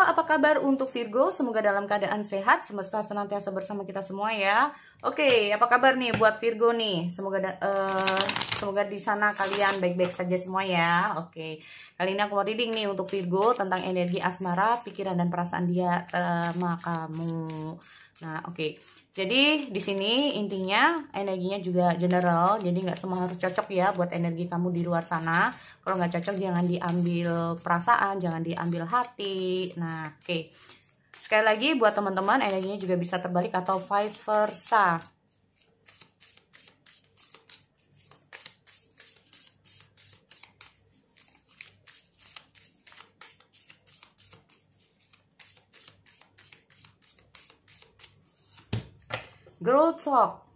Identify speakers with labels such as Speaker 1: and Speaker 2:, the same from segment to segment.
Speaker 1: apa kabar untuk Virgo? Semoga dalam keadaan sehat, semesta senantiasa bersama kita semua ya. Oke, apa kabar nih buat Virgo nih? Semoga di sana kalian baik-baik saja semua ya. Oke, kali ini aku mau reading nih untuk Virgo tentang energi asmara, pikiran dan perasaan dia sama kamu. Nah, oke. Jadi di sini intinya energinya juga general, jadi nggak semua harus cocok ya buat energi kamu di luar sana. Kalau nggak cocok jangan diambil perasaan, jangan diambil hati. Nah, oke. Sekali lagi buat teman-teman energinya juga bisa terbalik atau vice versa. Girl talk.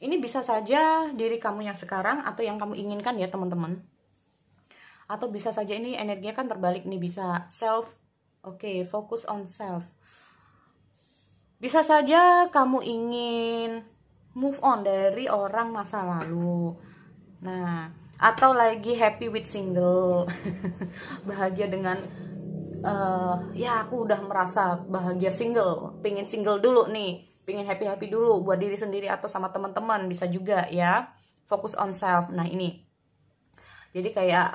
Speaker 1: Ini bisa saja diri kamu yang sekarang atau yang kamu inginkan ya teman-teman. Atau bisa saja ini energinya kan terbalik nih, bisa self. Oke, focus on self. Bisa saja kamu ingin move on dari orang masa lalu. Nah, atau lagi happy with single. Bahagia dengan ya aku udah merasa bahagia single, pengen single dulu nih, pengen happy dulu buat diri sendiri atau sama teman-teman, bisa juga ya, fokus on self. Nah ini jadi kayak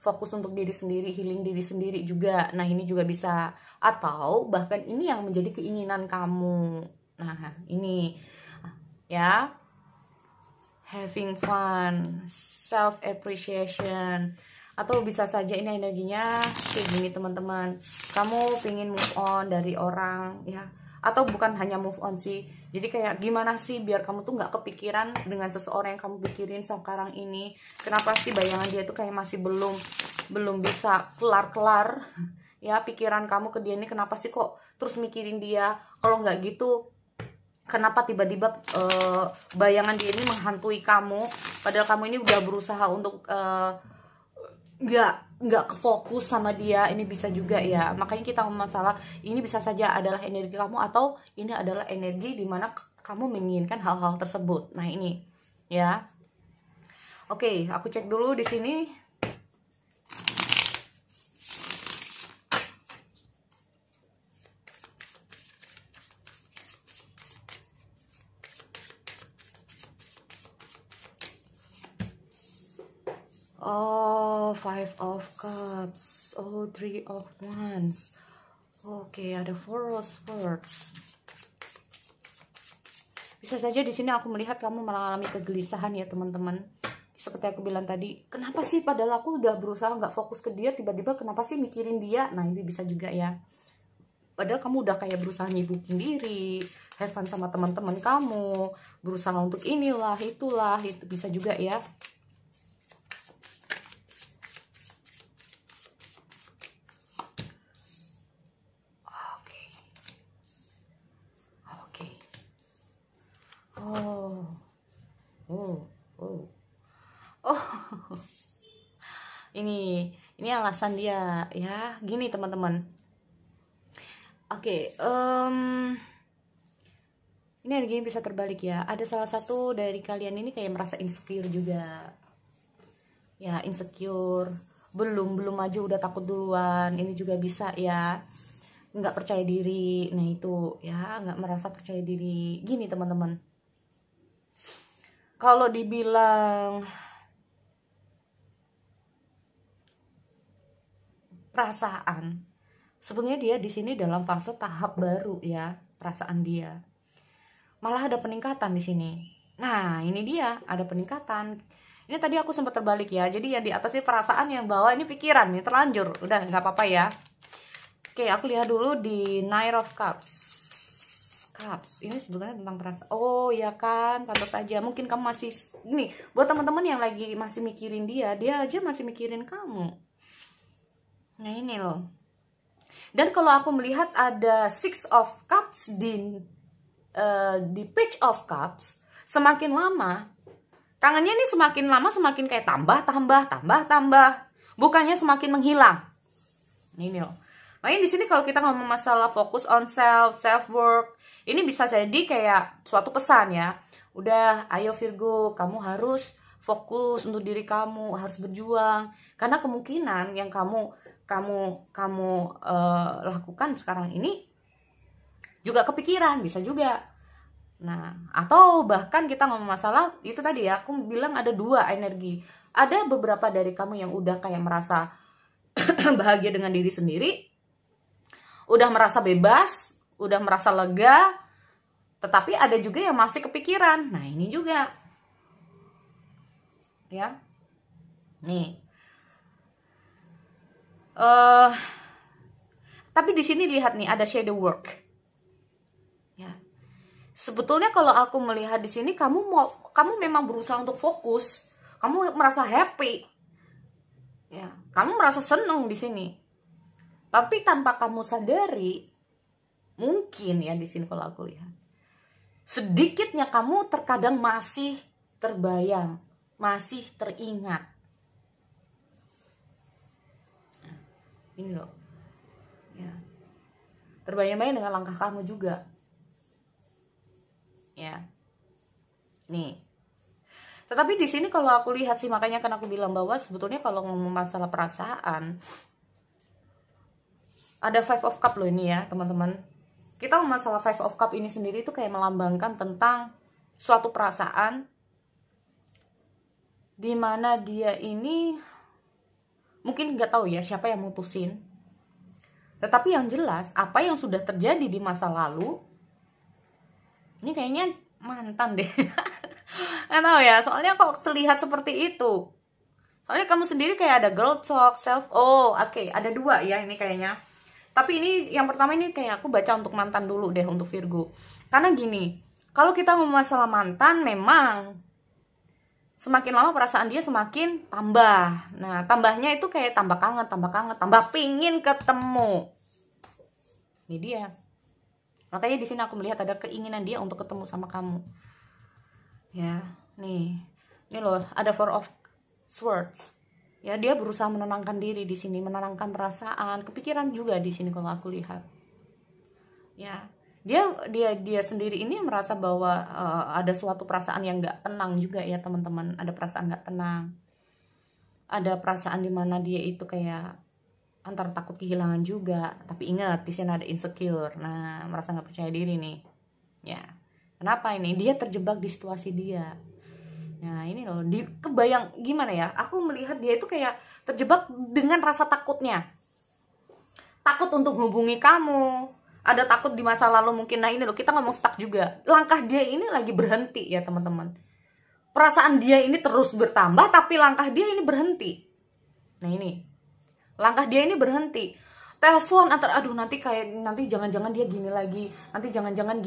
Speaker 1: fokus untuk diri sendiri, healing diri sendiri juga. Nah ini juga bisa, atau bahkan ini yang menjadi keinginan kamu. Nah ini ya, having fun, self appreciation. Atau bisa saja ini energinya kayak gini teman-teman, kamu pengen move on dari orang ya, atau bukan hanya move on sih, jadi kayak gimana sih biar kamu tuh nggak kepikiran dengan seseorang yang kamu pikirin sekarang ini. Kenapa sih bayangan dia tuh kayak masih belum bisa kelar ya, pikiran kamu ke dia ini kenapa sih kok terus mikirin dia. Kalau nggak gitu, kenapa tiba-tiba bayangan dia ini menghantui kamu, padahal kamu ini udah berusaha untuk nggak kefokus sama dia. Ini bisa juga ya, makanya kita ngomong masalah ini bisa saja adalah energi kamu, atau ini adalah energi dimana kamu menginginkan hal-hal tersebut. Nah ini ya, oke, aku cek dulu di sini. Oh, Five of Cups. Oh, Three of Wands. Oke, ada Four of Swords. Bisa saja di sini aku melihat kamu mengalami kegelisahan ya teman-teman. Seperti aku bilang tadi, kenapa sih padahal aku udah berusaha nggak fokus ke dia, tiba-tiba kenapa sih mikirin dia. Nah ini bisa juga ya, padahal kamu udah kayak berusaha nyibukin diri, have fun sama teman-teman kamu, berusaha untuk inilah itulah, itu bisa juga ya. Ini alasan dia ya, gini teman-teman. Oke, ini energinya bisa terbalik ya. Ada salah satu dari kalian ini kayak merasa insecure juga ya, insecure, belum maju udah takut duluan. Ini juga bisa ya, nggak percaya diri. Nah itu ya, nggak merasa percaya diri. Gini teman-teman, kalau dibilang perasaan, sebenarnya dia di sini dalam fase tahap baru ya, perasaan dia. Malah ada peningkatan di sini. Nah, ini dia, ada peningkatan. Ini tadi aku sempat terbalik ya. Jadi yang di atas ini perasaan, yang bawah ini pikiran nih, terlanjur. Udah nggak apa-apa ya. Oke, aku lihat dulu di Knight of Cups. Ini sebetulnya tentang perasaan. Oh ya kan, pantas aja. Mungkin kamu masih, nih buat teman-teman yang lagi masih mikirin dia aja masih mikirin kamu. Nah ini loh. Dan kalau aku melihat ada Six of Cups di Page of Cups, semakin lama tangannya ini semakin lama semakin kayak tambah, bukannya semakin menghilang. Nah ini loh. Makanya di sini kalau kita ngomong masalah fokus on self work, ini bisa jadi kayak suatu pesan ya. Udah, ayo Virgo, kamu harus fokus untuk diri kamu, harus berjuang. Karena kemungkinan yang kamu lakukan sekarang ini juga kepikiran, bisa juga. Nah, atau bahkan kita ngomong masalah itu tadi ya, aku bilang ada dua energi. Ada beberapa dari kamu yang udah kayak merasa bahagia dengan diri sendiri, udah merasa bebas, udah merasa lega, tetapi ada juga yang masih kepikiran. Nah, ini juga. Ya. Nih. Tapi di sini lihat nih ada shadow work. Ya. Sebetulnya kalau aku melihat di sini kamu memang berusaha untuk fokus, kamu merasa happy. Ya, kamu merasa senang di sini. Tapi tanpa kamu sadari, mungkin ya di sini kalau aku lihat, sedikitnya kamu terkadang masih terbayang, masih teringat. Nah, ini loh. Ya. Terbayang-bayang dengan langkah kamu juga. Ya. Nih. Tetapi di sini kalau aku lihat sih, makanya kan aku bilang bahwa sebetulnya kalau ngomong masalah perasaan, ada Five of Cup loh ini ya, teman-teman. Kita masalah Five of Cup ini sendiri itu kayak melambangkan tentang suatu perasaan dimana dia ini mungkin nggak tahu ya siapa yang mutusin, tetapi yang jelas apa yang sudah terjadi di masa lalu ini kayaknya mantan deh. Nggak tahu ya, soalnya kok terlihat seperti itu. Soalnya kamu sendiri kayak ada girl talk, oke, ada dua ya ini kayaknya. Tapi ini yang pertama ini kayak aku baca untuk mantan dulu deh, untuk Virgo. Karena gini, kalau kita ngomong masalah mantan, memang semakin lama perasaan dia semakin tambah. Nah, tambahnya itu kayak tambah kangen, tambah pingin ketemu. Ini dia. Makanya di sini aku melihat ada keinginan dia untuk ketemu sama kamu. Ya, nih. Ini loh, ada Four of Swords. Ya, dia berusaha menenangkan diri di sini, menenangkan perasaan, kepikiran juga di sini kalau aku lihat. Ya, dia sendiri ini merasa bahwa ada suatu perasaan yang nggak tenang juga ya teman-teman. Ada perasaan nggak tenang. Ada perasaan dimana dia itu kayak antara takut kehilangan juga. Tapi ingat di sini ada insecure. Nah, merasa nggak percaya diri nih. Ya, kenapa ini? Dia terjebak di situasi dia. Nah, ini loh, kebayang gimana ya? Aku melihat dia itu kayak terjebak dengan rasa takutnya. Takut untuk hubungi kamu. Ada takut di masa lalu mungkin. Nah, ini loh, kita ngomong stuck juga. Langkah dia ini lagi berhenti ya, teman-teman. Perasaan dia ini terus bertambah, tapi langkah dia ini berhenti. Nah, ini. Langkah dia ini berhenti. Telepon nanti jangan-jangan dia gini lagi, nanti jangan-jangan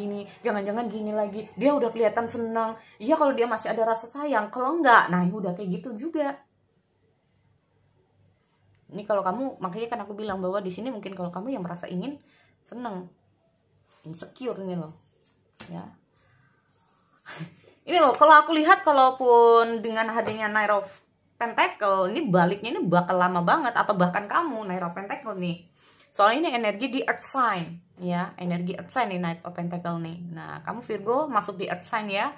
Speaker 1: gini lagi. Dia udah kelihatan senang. Iya kalau dia masih ada rasa sayang, kalau enggak, nah udah kayak gitu juga. Ini kalau kamu, makanya kan aku bilang bahwa di sini mungkin kalau kamu yang merasa ingin senang, insecure ini loh, ya. Ini loh, kalau aku lihat kalaupun dengan hadirnya Knight of Pentacle, ini baliknya ini bakal lama banget, atau bahkan kamu Knight of Pentacle nih. Soalnya ini energi di Earth sign, ya, energi Earth sign nih Knight of Pentacle nih. Nah, kamu Virgo masuk di Earth sign ya.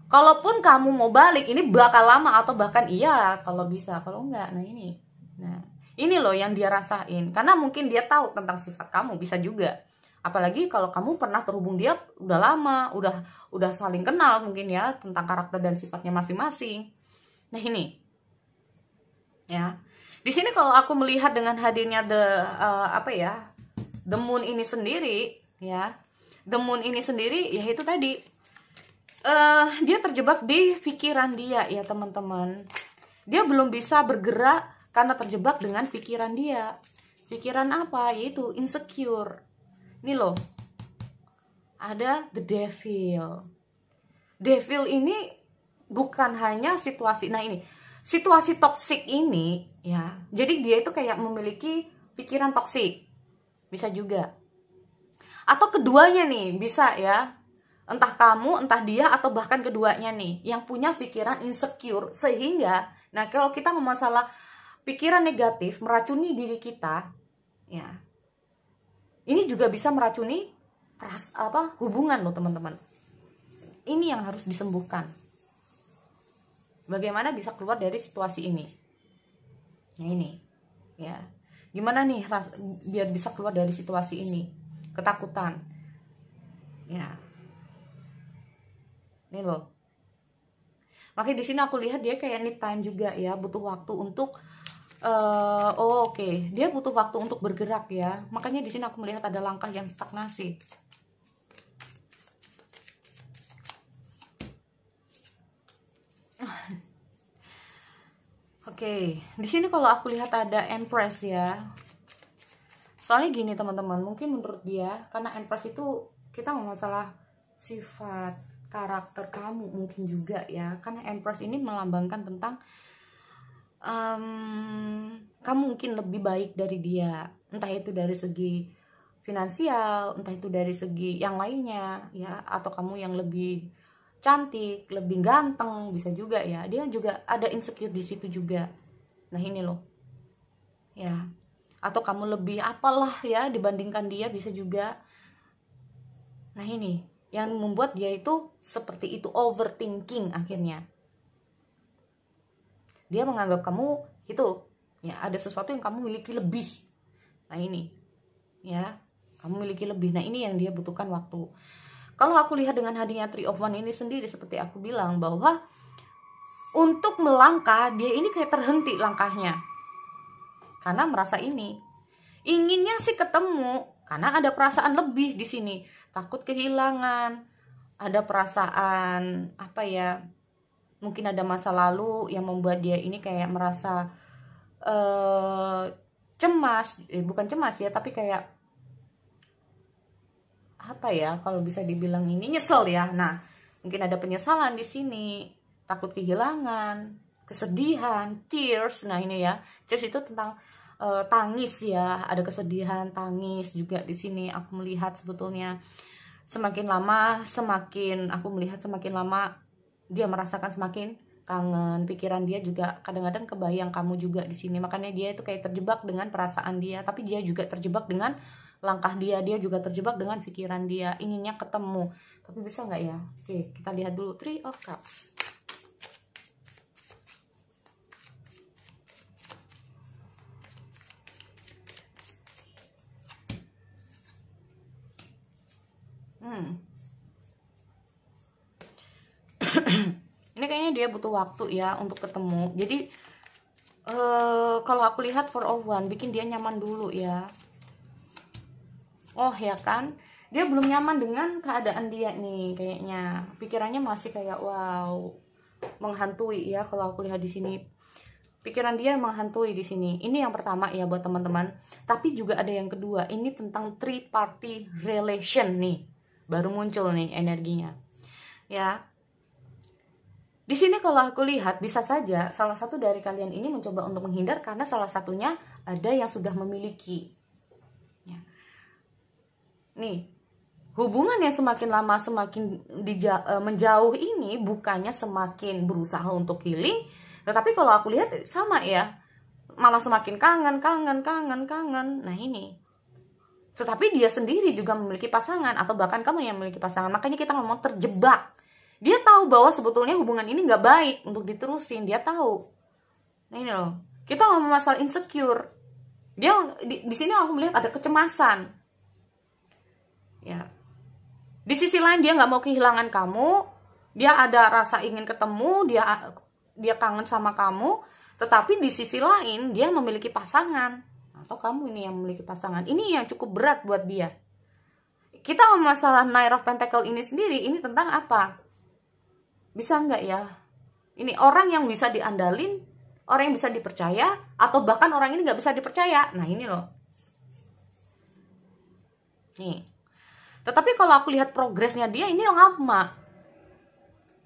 Speaker 1: Kalaupun kamu mau balik, ini bakal lama atau bahkan iya kalau bisa, kalau enggak, nah ini. Nah, ini loh yang dia rasain. Karena mungkin dia tahu tentang sifat kamu, bisa juga. Apalagi kalau kamu pernah terhubung dia udah lama, udah saling kenal mungkin ya tentang karakter dan sifatnya masing-masing. Nah, ini. Ya. Di sini kalau aku melihat dengan hadirnya the moon ini sendiri, ya, the moon ini sendiri, ya itu tadi, dia terjebak di pikiran dia, ya teman-teman. Dia belum bisa bergerak karena terjebak dengan pikiran dia. Pikiran apa? Yaitu insecure. Ini loh, ada the devil. Devil ini bukan hanya situasi, nah ini, situasi toksik ini, ya, jadi dia itu kayak memiliki pikiran toksik, bisa juga, atau keduanya nih, bisa ya, entah kamu, entah dia, atau bahkan keduanya nih, yang punya pikiran insecure, sehingga, nah kalau kita ngomong masalah pikiran negatif meracuni diri kita, ya, ini juga bisa meracuni hubungan loh teman-teman. Ini yang harus disembuhkan. bagaimana bisa keluar dari situasi ini. Nah ini ya, gimana nih biar bisa keluar dari situasi ini, ketakutan ya, ini loh. Makanya di sini aku lihat dia kayak need time juga ya, butuh waktu untuk oke. Dia butuh waktu untuk bergerak ya. Makanya di sini aku melihat ada langkah yang stagnasi. Oke, di sini kalau aku lihat ada Empress ya. Soalnya gini teman-teman, mungkin menurut dia karena Empress itu kita nggak masalah sifat karakter kamu mungkin juga ya, karena Empress ini melambangkan tentang kamu mungkin lebih baik dari dia, entah itu dari segi finansial, entah itu dari segi yang lainnya ya, atau kamu yang lebih cantik, lebih ganteng, bisa juga ya. Dia juga ada insecure di situ juga. Nah ini loh ya, atau kamu lebih apalah ya dibandingkan dia, bisa juga. Nah ini yang membuat dia itu seperti itu, overthinking. Akhirnya dia menganggap kamu itu ya ada sesuatu yang kamu miliki lebih. Nah ini ya, kamu miliki lebih. Nah ini yang dia butuhkan waktu. Kalau aku lihat dengan hadirnya Three of Wands ini sendiri, seperti aku bilang bahwa untuk melangkah dia ini kayak terhenti langkahnya, karena merasa ini inginnya sih ketemu, karena ada perasaan lebih di sini, takut kehilangan, ada perasaan apa ya, mungkin ada masa lalu yang membuat dia ini kayak merasa cemas, bukan cemas ya, tapi kayak apa ya, kalau bisa dibilang ini nyesel ya. Nah mungkin ada penyesalan di sini, takut kehilangan, kesedihan, tears. Nah ini ya, tears itu tentang tangis ya, ada kesedihan, tangis juga di sini. Aku melihat sebetulnya semakin lama, aku melihat semakin lama dia merasakan semakin kangen. Pikiran dia juga kadang-kadang kebayang kamu juga di sini. Makanya dia itu kayak terjebak dengan perasaan dia, tapi dia juga terjebak dengan langkah dia juga terjebak dengan pikiran dia, inginnya ketemu, tapi bisa nggak ya? Oke, kita lihat dulu Three of Cups. Ini kayaknya dia butuh waktu ya untuk ketemu. Jadi kalau aku lihat Four of Wands bikin dia nyaman dulu ya. Oh ya kan, dia belum nyaman dengan keadaan dia nih kayaknya. Pikirannya masih kayak wow, menghantui ya. Kalau aku lihat di sini, pikiran dia menghantui di sini. Ini yang pertama ya buat teman-teman. Tapi juga ada yang kedua. Ini tentang three party relation nih. Baru muncul nih energinya. Ya. Di sini kalau aku lihat bisa saja salah satu dari kalian ini mencoba untuk menghindar karena salah satunya ada yang sudah memiliki. Nih, hubungan yang semakin lama semakin menjauh ini bukannya semakin berusaha untuk healing, tetapi kalau aku lihat sama ya, malah semakin kangen. Nah ini, tetapi dia sendiri juga memiliki pasangan, atau bahkan kamu yang memiliki pasangan. Makanya kita ngomong terjebak. Dia tahu bahwa sebetulnya hubungan ini nggak baik untuk diterusin, dia tahu. Nah ini loh, kita ngomong masalah insecure. Dia di sini aku melihat ada kecemasan. Ya, di sisi lain dia nggak mau kehilangan kamu, dia ada rasa ingin ketemu, dia kangen sama kamu, tetapi di sisi lain dia memiliki pasangan, atau kamu ini yang memiliki pasangan. Ini yang cukup berat buat dia. Kita ngomong masalah Knight of Pentacle ini sendiri, ini tentang apa? Bisa nggak ya? Ini orang yang bisa diandalin, orang yang bisa dipercaya, atau bahkan orang ini nggak bisa dipercaya. Nah ini loh. Nih. Tetapi kalau aku lihat progresnya dia ini lama.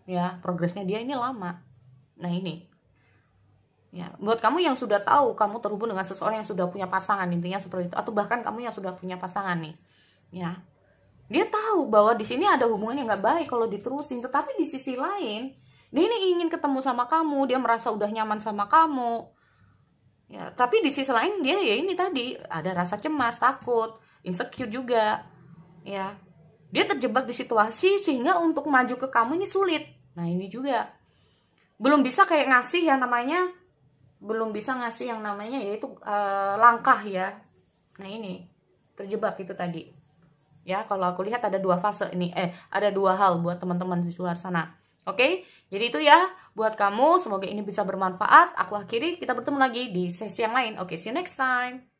Speaker 1: Ya, progresnya dia ini lama. Nah, ini. Ya, buat kamu yang sudah tahu kamu terhubung dengan seseorang yang sudah punya pasangan, intinya seperti itu, atau bahkan kamu yang sudah punya pasangan nih. Ya. Dia tahu bahwa di sini ada hubungan yang nggak baik kalau diterusin, tetapi di sisi lain, dia ini ingin ketemu sama kamu, dia merasa udah nyaman sama kamu. Ya, tapi di sisi lain dia ya ini tadi ada rasa cemas, takut, insecure juga. Ya, dia terjebak di situasi sehingga untuk maju ke kamu ini sulit. Nah ini juga belum bisa kayak ngasih yang namanya, yaitu langkah ya. Nah ini terjebak itu tadi ya. Kalau aku lihat ada dua fase ini, ada dua hal buat teman-teman di luar sana. Oke, jadi itu ya buat kamu. Semoga ini bisa bermanfaat. Aku akhiri, kita bertemu lagi di sesi yang lain. Oke, see you next time.